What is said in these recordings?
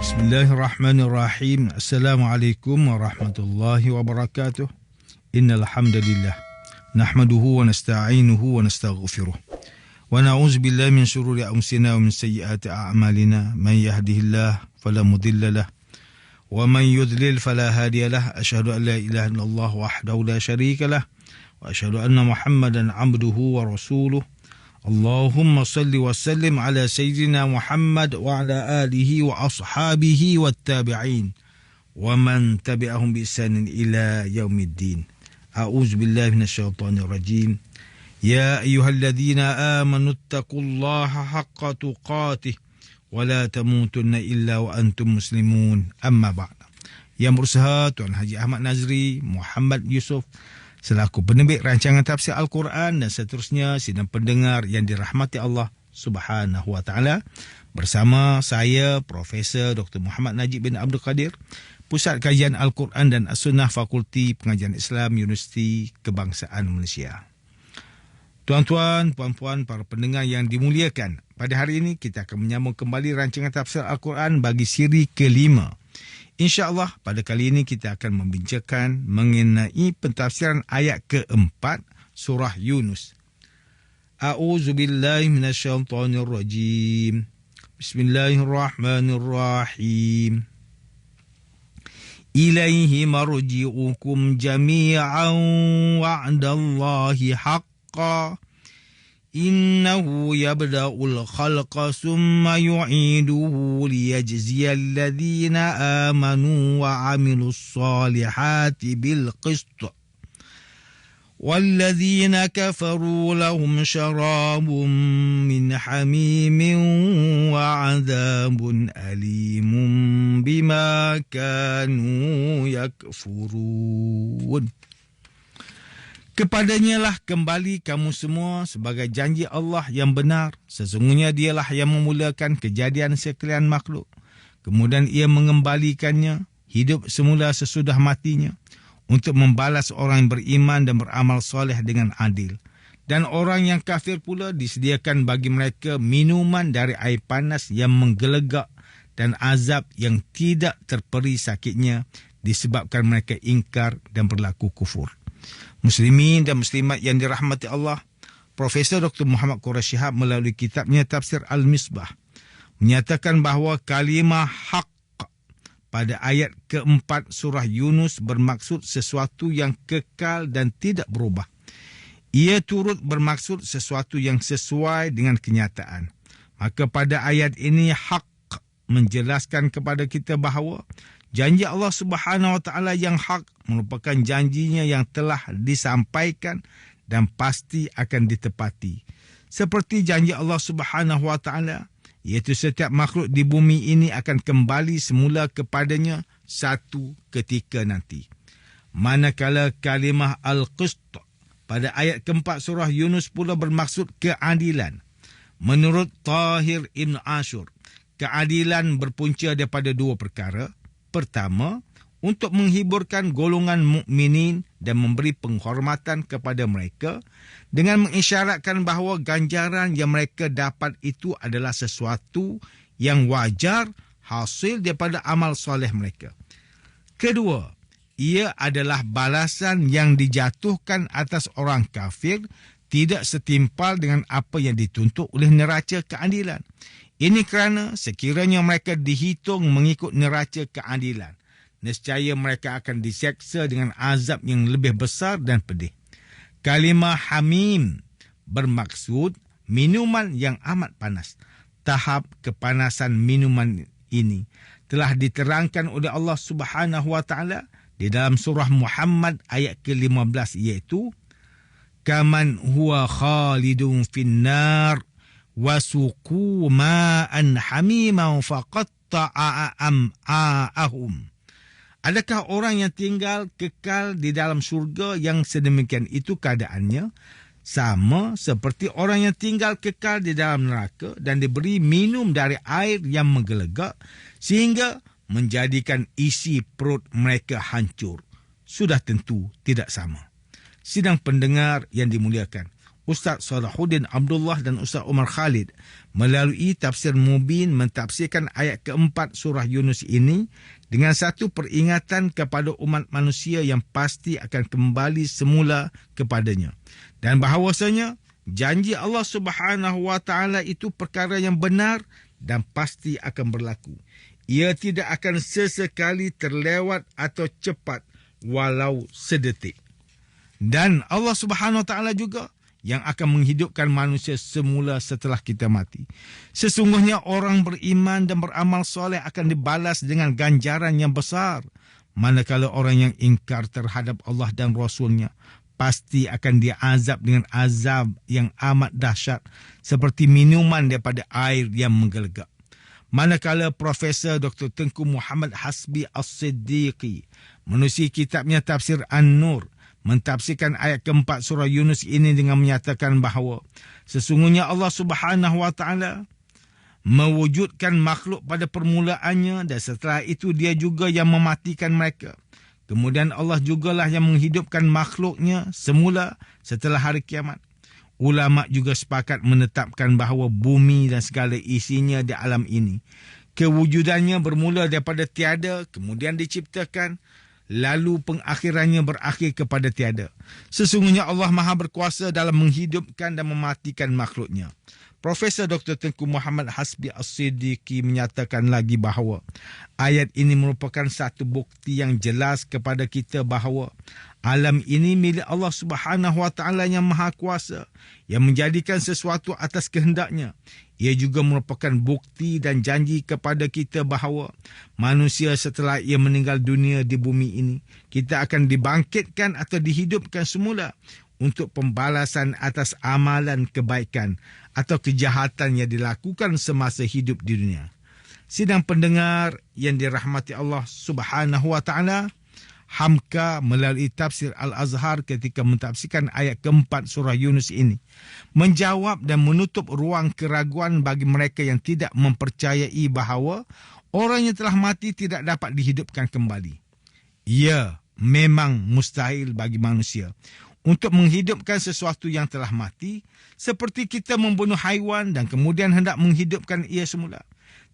Bismillahirrahmanirrahim. Assalamualaikum warahmatullahi wabarakatuh. Innal hamdalillah nahmaduhu wa nasta'inuhu wa nastaghfiruh. Wa na'udzu billahi min shururi anfusina wa min sayyiati a'malina. Man yahdihillahu fala mudilla lahu wa man yudlil fala hadiya lahu. Asyhadu an la ilaha illallah wahdahu la syarika lahu wa asyhadu anna Muhammadan 'abduhu wa rasuluh. Allahumma salli wa sallim ala sayyidina Muhammad wa ala alihi wa ashabihi wa tabi'in wa man tabi'ahum bi ihsanin ila yaumiddin. A'udzu billahi minasyaitonir rajim. Ya ayyuhalladzina amanu taqullaha haqqa tuqatih wa la tamutunna illa wa antum muslimun. Amma ba'd. Yang berusaha Tuan Haji Ahmad Nazri Muhammad Yusof selaku penerbit rancangan tafsir Al-Quran dan seterusnya sidang pendengar yang dirahmati Allah Subhanahu wa taala, bersama saya Profesor Dr. Muhammad Najib bin Abdul Qadir, Pusat Kajian Al-Quran dan As-Sunnah Fakulti Pengajian Islam Universiti Kebangsaan Malaysia. Tuan-tuan, puan-puan, para pendengar yang dimuliakan, pada hari ini kita akan menyambung kembali rancangan tafsir Al-Quran bagi siri kelima. InsyaAllah pada kali ini kita akan membincangkan mengenai pentafsiran ayat keempat surah Yunus. A'udzu billahi minasyaitonir rajim. Bismillahirrahmanirrahim. Ilaihi marji'ukum jami'an wa'dallahi haqqan. إنه يبدأ الخلق ثم يعيده ليجزي الذين آمنوا وعملوا الصالحات بالقسط والذين كفروا لهم شراب من حميم وعذاب أليم بما كانوا يكفرون. Kepadanya lah kembali kamu semua sebagai janji Allah yang benar. Sesungguhnya dialah yang memulakan kejadian sekalian makhluk. Kemudian ia mengembalikannya hidup semula sesudah matinya untuk membalas orang yang beriman dan beramal soleh dengan adil. Dan orang yang kafir pula disediakan bagi mereka minuman dari air panas yang menggelegak dan azab yang tidak terperi sakitnya disebabkan mereka ingkar dan berlaku kufur. Muslimin dan muslimat yang dirahmati Allah, Profesor Dr. Muhammad Quresh Shihab melalui kitabnya Tafsir Al-Misbah menyatakan bahawa kalimah haq pada ayat keempat surah Yunus bermaksud sesuatu yang kekal dan tidak berubah. Ia turut bermaksud sesuatu yang sesuai dengan kenyataan. Maka pada ayat ini haq menjelaskan kepada kita bahawa janji Allah Subhanahu wa taala yang hak merupakan janjinya yang telah disampaikan dan pasti akan ditepati. Seperti janji Allah Subhanahu wa taala, iaitu setiap makhluk di bumi ini akan kembali semula kepadanya satu ketika nanti. Manakala kalimah al-qist pada ayat keempat surah Yunus pula bermaksud keadilan. Menurut Tahir Ibn Ashur, keadilan berpunca daripada dua perkara. Pertama, untuk menghiburkan golongan mukminin dan memberi penghormatan kepada mereka dengan mengisyaratkan bahawa ganjaran yang mereka dapat itu adalah sesuatu yang wajar hasil daripada amal soleh mereka. Kedua, ia adalah balasan yang dijatuhkan atas orang kafir tidak setimpal dengan apa yang dituntut oleh neraca keadilan. Ini kerana sekiranya mereka dihitung mengikut neraca keadilan, nescaya mereka akan diseksa dengan azab yang lebih besar dan pedih. Kalimah hamim bermaksud minuman yang amat panas. Tahap kepanasan minuman ini telah diterangkan oleh Allah Subhanahu wa taala di dalam surah Muhammad ayat ke-15, iaitu kaman huwa khalidun finnar wasuqu ma'an hamiman faqatta'a am'a'ahum. Adakah orang yang tinggal kekal di dalam syurga yang sedemikian itu keadaannya sama seperti orang yang tinggal kekal di dalam neraka dan diberi minum dari air yang menggelegak sehingga menjadikan isi perut mereka hancur? Sudah tentu tidak sama. Sidang pendengar yang dimuliakan, Ustaz Salahuddin Abdullah dan Ustaz Umar Khalid melalui tafsir Mubin mentafsirkan ayat keempat surah Yunus ini dengan satu peringatan kepada umat manusia yang pasti akan kembali semula kepadanya. Dan bahawasanya janji Allah Subhanahu wa taala itu perkara yang benar dan pasti akan berlaku. Ia tidak akan sesekali terlewat atau cepat walau sedetik. Dan Allah Subhanahu wa taala juga yang akan menghidupkan manusia semula setelah kita mati. Sesungguhnya orang beriman dan beramal soleh akan dibalas dengan ganjaran yang besar. Manakala orang yang ingkar terhadap Allah dan Rasulnya pasti akan diazab dengan azab yang amat dahsyat seperti minuman daripada air yang menggelegak. Manakala Profesor Dr. Tengku Muhammad Hasbi As-Siddiqi menulis kitabnya Tafsir An-Nur mentafsirkan ayat keempat surah Yunus ini dengan menyatakan bahawa sesungguhnya Allah Subhanahu wa taala mewujudkan makhluk pada permulaannya dan setelah itu dia juga yang mematikan mereka. Kemudian Allah jugalah yang menghidupkan makhluknya semula setelah hari kiamat. Ulama juga sepakat menetapkan bahawa bumi dan segala isinya di alam ini, kewujudannya bermula daripada tiada, kemudian diciptakan, lalu pengakhirannya berakhir kepada tiada. Sesungguhnya Allah Maha berkuasa dalam menghidupkan dan mematikan makhluknya. Profesor Dr. Tengku Muhammad Hasbi As-Siddiqi menyatakan lagi bahawa ayat ini merupakan satu bukti yang jelas kepada kita bahawa alam ini milik Allah Subhanahu wa taala yang Maha Kuasa yang menjadikan sesuatu atas kehendaknya. Ia juga merupakan bukti dan janji kepada kita bahawa manusia setelah ia meninggal dunia di bumi ini, kita akan dibangkitkan atau dihidupkan semula untuk pembalasan atas amalan kebaikan atau kejahatan yang dilakukan semasa hidup di dunia. Sidang pendengar yang dirahmati Allah Subhanahu wa taala, Hamka melalui tafsir Al-Azhar ketika mentafsirkan ayat keempat surah Yunus ini menjawab dan menutup ruang keraguan bagi mereka yang tidak mempercayai bahawa orang yang telah mati tidak dapat dihidupkan kembali. Ya, memang mustahil bagi manusia untuk menghidupkan sesuatu yang telah mati, seperti kita membunuh haiwan dan kemudian hendak menghidupkan ia semula.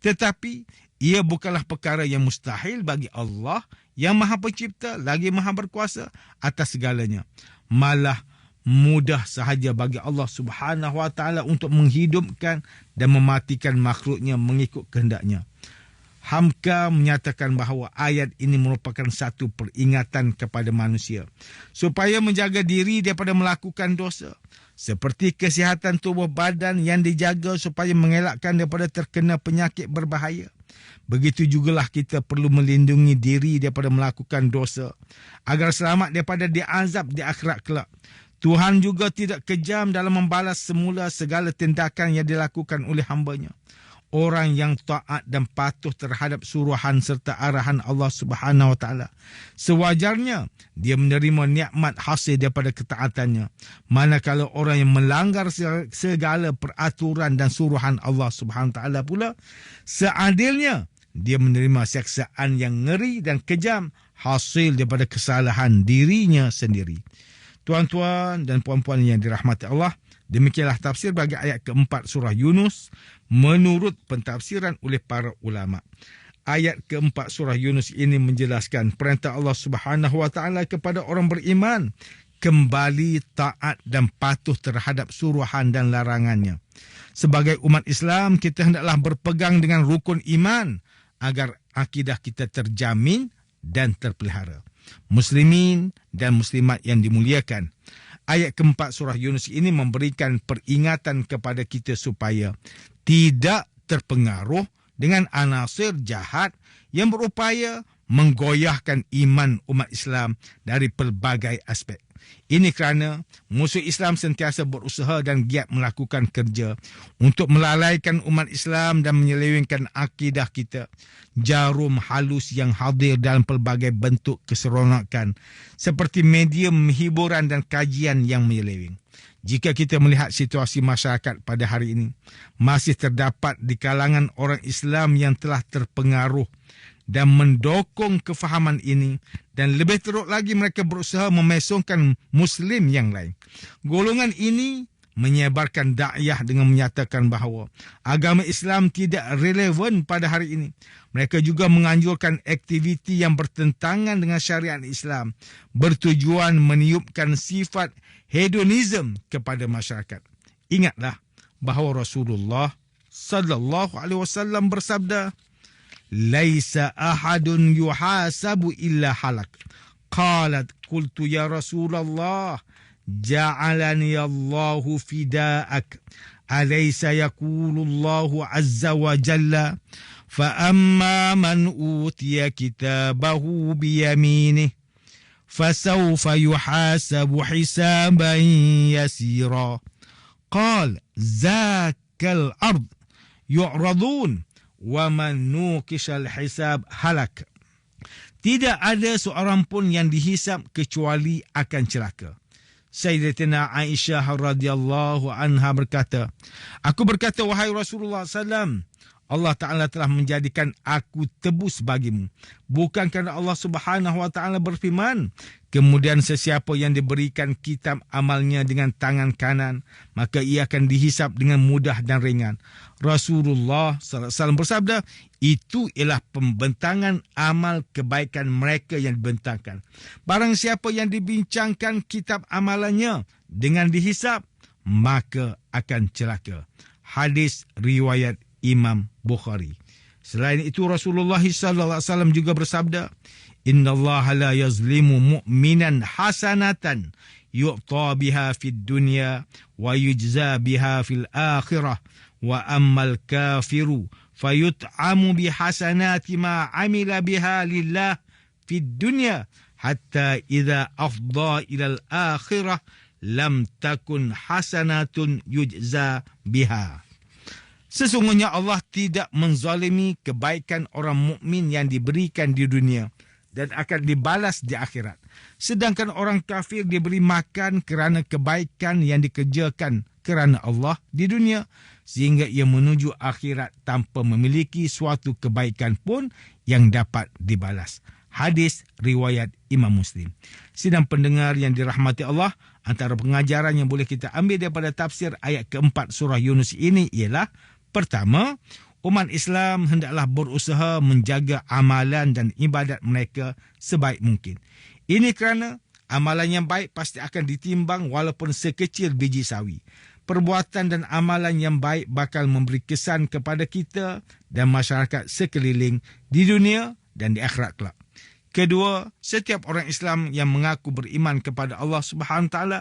Tetapi ia bukanlah perkara yang mustahil bagi Allah yang Maha Pencipta lagi Maha Berkuasa atas segalanya. Malah mudah sahaja bagi Allah Subhanahu wa taala untuk menghidupkan dan mematikan makhluknya mengikut kehendaknya. Hamka menyatakan bahawa ayat ini merupakan satu peringatan kepada manusia supaya menjaga diri daripada melakukan dosa, seperti kesihatan tubuh badan yang dijaga supaya mengelakkan daripada terkena penyakit berbahaya. Begitu jugalah kita perlu melindungi diri daripada melakukan dosa agar selamat daripada diazab di akhirat kelak. Tuhan juga tidak kejam dalam membalas semula segala tindakan yang dilakukan oleh hamba-Nya. Orang yang taat dan patuh terhadap suruhan serta arahan Allah Subhanahu wa taala, sewajarnya dia menerima nikmat hasil daripada ketaatannya. Manakala orang yang melanggar segala peraturan dan suruhan Allah Subhanahu wa taala pula, seadilnya dia menerima siksaan yang ngeri dan kejam hasil daripada kesalahan dirinya sendiri. Tuan-tuan dan puan-puan yang dirahmati Allah, demikianlah tafsir bagi ayat keempat surah Yunus menurut pentafsiran oleh para ulama. Ayat keempat surah Yunus ini menjelaskan perintah Allah Subhanahu wa taala kepada orang beriman kembali taat dan patuh terhadap suruhan dan larangannya. Sebagai umat Islam, kita hendaklah berpegang dengan rukun iman agar akidah kita terjamin dan terpelihara. Muslimin dan muslimat yang dimuliakan, ayat keempat surah Yunus ini memberikan peringatan kepada kita supaya tidak terpengaruh dengan anasir jahat yang berupaya menggoyahkan iman umat Islam dari pelbagai aspek. Ini kerana musuh Islam sentiasa berusaha dan giat melakukan kerja untuk melalaikan umat Islam dan menyelewengkan akidah kita. Jarum halus yang hadir dalam pelbagai bentuk keseronokan seperti medium hiburan dan kajian yang menyeleweng. Jika kita melihat situasi masyarakat pada hari ini, masih terdapat di kalangan orang Islam yang telah terpengaruh dan mendokong kefahaman ini, dan lebih teruk lagi mereka berusaha memesongkan Muslim yang lain. Golongan ini menyebarkan dakwah dengan menyatakan bahawa agama Islam tidak relevan pada hari ini. Mereka juga menganjurkan aktiviti yang bertentangan dengan syariat Islam bertujuan meniupkan sifat hedonisme kepada masyarakat. Ingatlah bahawa Rasulullah sallallahu alaihi wasallam bersabda, "Laisa ahadun yuhasabu illa halak." Qalat qultu ya Rasulullah, ja'alani Allahu fida'ak. Alaysa yaqulu Allahu azza wa jalla, fa amma man utiya kitabahu biyaminih fasawfa yuhasabu hisaban yasira. Qal zakal ard yu'radun wa man nuqishal hisab halak. Tidak ada seorang pun yang dihisap kecuali akan celaka. Sayyidatina Aisyah radhiyallahu anha berkata, aku berkata, wahai Rasulullah SAW, Allah Ta'ala telah menjadikan aku tebus bagimu. Bukan kerana Allah Subhanahu Wa Ta'ala berfirman, kemudian sesiapa yang diberikan kitab amalnya dengan tangan kanan, maka ia akan dihisap dengan mudah dan ringan. Rasulullah SAW bersabda, itu ialah pembentangan amal kebaikan mereka yang dibentangkan. Barang siapa yang dibincangkan kitab amalannya dengan dihisap, maka akan celaka. Hadis riwayat Imam Bukhari. Selain itu Rasulullah SAW juga bersabda, innallaha la yazlimu mu'minan hasanatan yu'ta biha fid dunya wa yujza biha fil akhirah wa ammal kafiru fayut'amu bihasanati ma amila biha lillah fid dunya hatta idza afdha ila al akhirah lam takun hasanatun yujza biha. Sesungguhnya Allah tidak menzalimi kebaikan orang mukmin yang diberikan di dunia dan akan dibalas di akhirat. Sedangkan orang kafir diberi makan kerana kebaikan yang dikerjakan kerana Allah di dunia, sehingga ia menuju akhirat tanpa memiliki suatu kebaikan pun yang dapat dibalas. Hadis riwayat Imam Muslim. Sidang pendengar yang dirahmati Allah, antara pengajaran yang boleh kita ambil daripada tafsir ayat keempat surah Yunus ini ialah, pertama, umat Islam hendaklah berusaha menjaga amalan dan ibadat mereka sebaik mungkin. Ini kerana amalan yang baik pasti akan ditimbang walaupun sekecil biji sawi. Perbuatan dan amalan yang baik bakal memberi kesan kepada kita dan masyarakat sekeliling di dunia dan di akhirat kelak. Kedua, setiap orang Islam yang mengaku beriman kepada Allah Subhanahu Wa Taala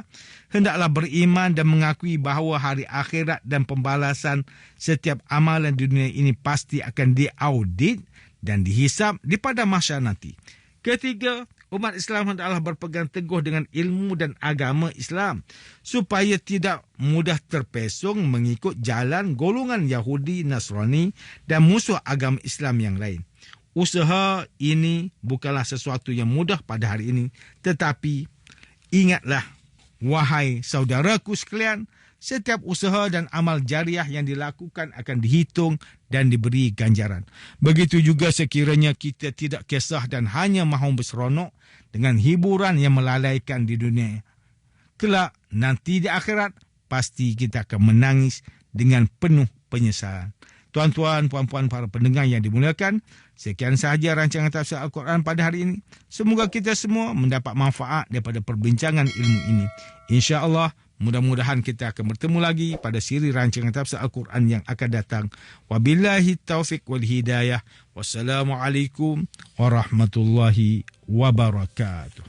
hendaklah beriman dan mengakui bahawa hari akhirat dan pembalasan setiap amalan di dunia ini pasti akan diaudit dan dihisap di pada masa nanti. Ketiga, umat Islam hendaklah berpegang teguh dengan ilmu dan agama Islam supaya tidak mudah terpesong mengikut jalan golongan Yahudi, Nasrani dan musuh agama Islam yang lain. Usaha ini bukanlah sesuatu yang mudah pada hari ini, tetapi ingatlah, wahai saudaraku sekalian, setiap usaha dan amal jariah yang dilakukan akan dihitung dan diberi ganjaran. Begitu juga sekiranya kita tidak kisah dan hanya mahu berseronok dengan hiburan yang melalaikan di dunia. Kelak nanti di akhirat, pasti kita akan menangis dengan penuh penyesalan. Tuan-tuan, puan-puan, para pendengar yang dimuliakan, sekian sahaja rancangan tafsir Al-Quran pada hari ini. Semoga kita semua mendapat manfaat daripada perbincangan ilmu ini. InsyaAllah, mudah-mudahan kita akan bertemu lagi pada siri rancangan tafsir Al-Quran yang akan datang. Wabillahi taufiq wal hidayah. Wassalamualaikum warahmatullahi wabarakatuh.